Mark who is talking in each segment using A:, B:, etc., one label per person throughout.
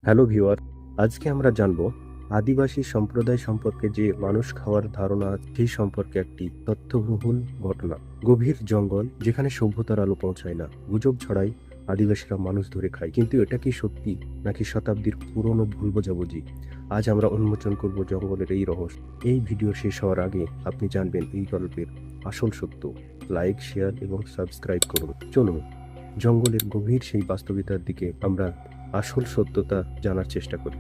A: Hello viewer, আজকে আমরা জানব আদিবাসী সম্প্রদায় সম্পর্কে যে মানুষ খাওয়ার ধারণা সেই সম্পর্কে একটি তথ্যবহুল ঘটনা। গভীর জঙ্গল যেখানে সভ্যতার আলো পৌঁছায় না, গুজব ছড়ায় আদিবাসীরা মানুষ ধরে খায়। কিন্তু এটা কি সত্যি নাকি শতাব্দীর পুরনো ভুল বোঝাবুঝি? আজ আমরা উন্মোচন করব জঙ্গলের এই রহস্য। এই ভিডিও শেষ হওয়ার আগে আপনি জানবেন এই গল্পের আসল সত্য। লাইক, শেয়ার এবং সাবস্ক্রাইব করুন। চলুন জঙ্গলের গভীর সেই বাস্তবিকতার দিকে আমরা আসল সত্যতা জানার চেষ্টা করি।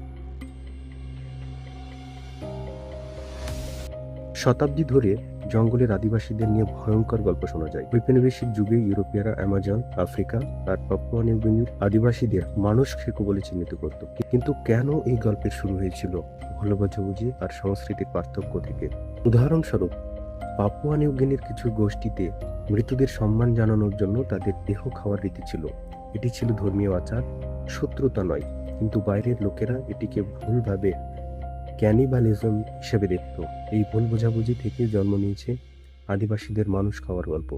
A: শতাব্দী ধরে জঙ্গলের আদিবাসীদের নিয়ে ভয়ঙ্কর গল্প শোনা যায়। ঔপনিবেশিক যুগে ইউরোপীয়রা অ্যামাজন, আফ্রিকা আর পাপুয়া নিউ গিনির আদিবাসীদের মানুষ খেকো বলে চিহ্নিত করত। কিন্তু কেন এই গল্পের শুরু হয়েছিল ভুল বোঝাবুঝি আর সংস্কৃতির পার্থক্য থেকে? উদাহরণস্বরূপ, পাপুয়া নিউ গিনির কিছু গোষ্ঠীতে মৃতদের সম্মান জানানোর জন্য তাদের দেহ খাওয়ার রীতি ছিল। এটি ছিল ধর্মীয় আচার, শত্রুতা নয়। কিন্তু বাইরের লোকেরা এটিকে ভুলভাবে ক্যানিবালিজম হিসেবে দেখত। এই ভুল বোঝাবুঝি থেকে জন্ম নিয়েছে আদিবাসীদের মানুষ খাওয়ার গল্প।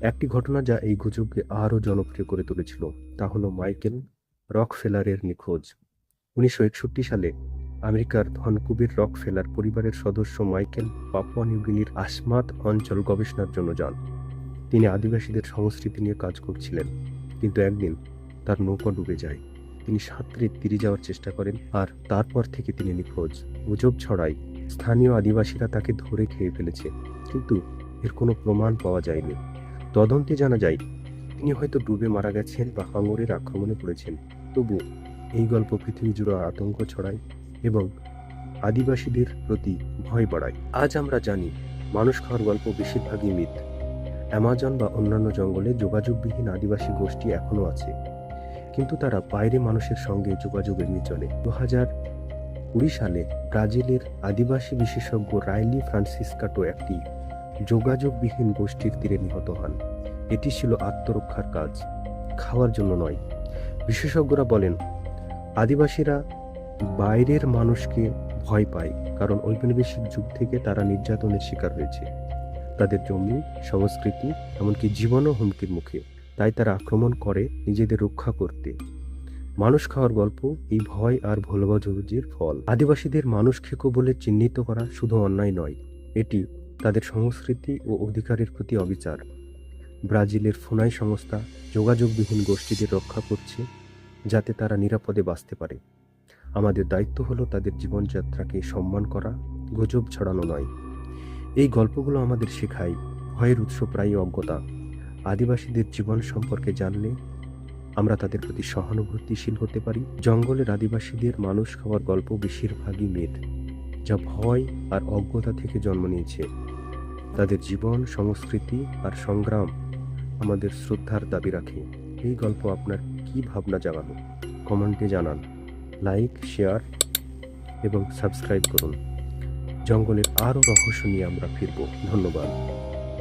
A: একটি ঘটনা যা এই গুজবকে আরও জনপ্রিয় করে তুলেছিল তা হলো মাইকেল রকফেলারের নিখোঁজ। 1961 সালে আমেরিকার ধনকুবের রকফেলার পরিবারের সদস্য মাইকেল পাপুয়া নিউগিনির আসমাত অঞ্চল গবেষণার জন্য যান। তিনি আদিবাসীদের সংস্কৃতি নিয়ে কাজ করছিলেন, কিন্তু একদিন তার নৌকা ডুবে যায়। তিনি সাঁতরে তীরে যাওয়ার চেষ্টা করেন, আর তারপর থেকে তিনি নিখোঁজ। গুজব ছড়ায় স্থানীয় আদিবাসীরা তাকে ধরে খেয়ে ফেলেছে, কিন্তু এর কোনো প্রমাণ পাওয়া যায়নি। তদন্তে জানা যায় তিনি হয়তো ডুবে মারা গেছেন বা হাঙরের আক্রমণে পড়েছেন। তবু এই গল্প পৃথিবী জুড়ে আতঙ্ক ছড়ায় এবং আদিবাসীদের প্রতি ভয় বাড়ায়। আজ আমরা জানি মানুষ খাওয়ার গল্প বেশিরভাগই মিথ। অ্যামাজন বা অন্যান্য জঙ্গলে যোগাযোগবিহীন আদিবাসী গোষ্ঠী এখনো আছে, কিন্তু তারা বাইরে মানুষের সঙ্গে যোগাযোগ এড়িয়ে চলে। 2020 সালে ব্রাজিলের আদিবাসী বিশেষজ্ঞ রাইলি ফ্রান্সিসকাটো একটি যোগাযোগবিহীন গোষ্ঠীর তীরে নিহত হন। এটি ছিল আত্মরক্ষার কাজ, খাওয়ার জন্য নয়। বিশেষজ্ঞরা বলেন আদিবাসীরা বাইরের মানুষকে ভয় পায়, কারণ ঔপনিবেশিক যুগ থেকে তারা নির্যাতনের শিকার হয়েছে। তাদের জমি, সংস্কৃতি, এমনকি জীবনও হুমকির মুখে। তাই তারা আক্রমণ করে নিজেদের রক্ষা করতে। মানুষ খাওয়ার গল্প এই ভয় আর ভুল বোঝাবুঝির ফল। আদিবাসীদের মানুষ খেকো বলে চিহ্নিত করা শুধু অন্যায় নয়, এটি তাদের সংস্কৃতি ও অধিকারের প্রতি অবিচার। ব্রাজিলের ফুনাই সংস্থা যোগাযোগবিহীন গোষ্ঠীদের রক্ষা করছে, যাতে তারা নিরাপদে বাঁচতে পারে। আমাদের দায়িত্ব হলো তাদের জীবনযাত্রাকে সম্মান করা, গুজব ছড়ানো নয়। এই গল্পগুলো আমাদের শেখায় ভয়ের উৎস প্রায়ই অজ্ঞতা। আদিবাসীদের জীবন সম্পর্কে জানলে আমরা তাদের প্রতি সহানুভূতিশীল হতে পারি। জঙ্গলের আদিবাসীদের মানুষ খাওয়ার গল্প বেশিরভাগই মিথ, যা ভয় আর অজ্ঞতা থেকে জন্ম নিয়েছে। তাদের জীবন, সংস্কৃতি আর সংগ্রাম আমাদের শ্রদ্ধার দাবি রাখে। এই গল্প আপনার কি ভাবনা জাগালো? কমেন্টে জানান। লাইক, শেয়ার এবং সাবস্ক্রাইব করুন। জঙ্গলের আরও রহস্য নিয়ে আমরা ফিরব। ধন্যবাদ।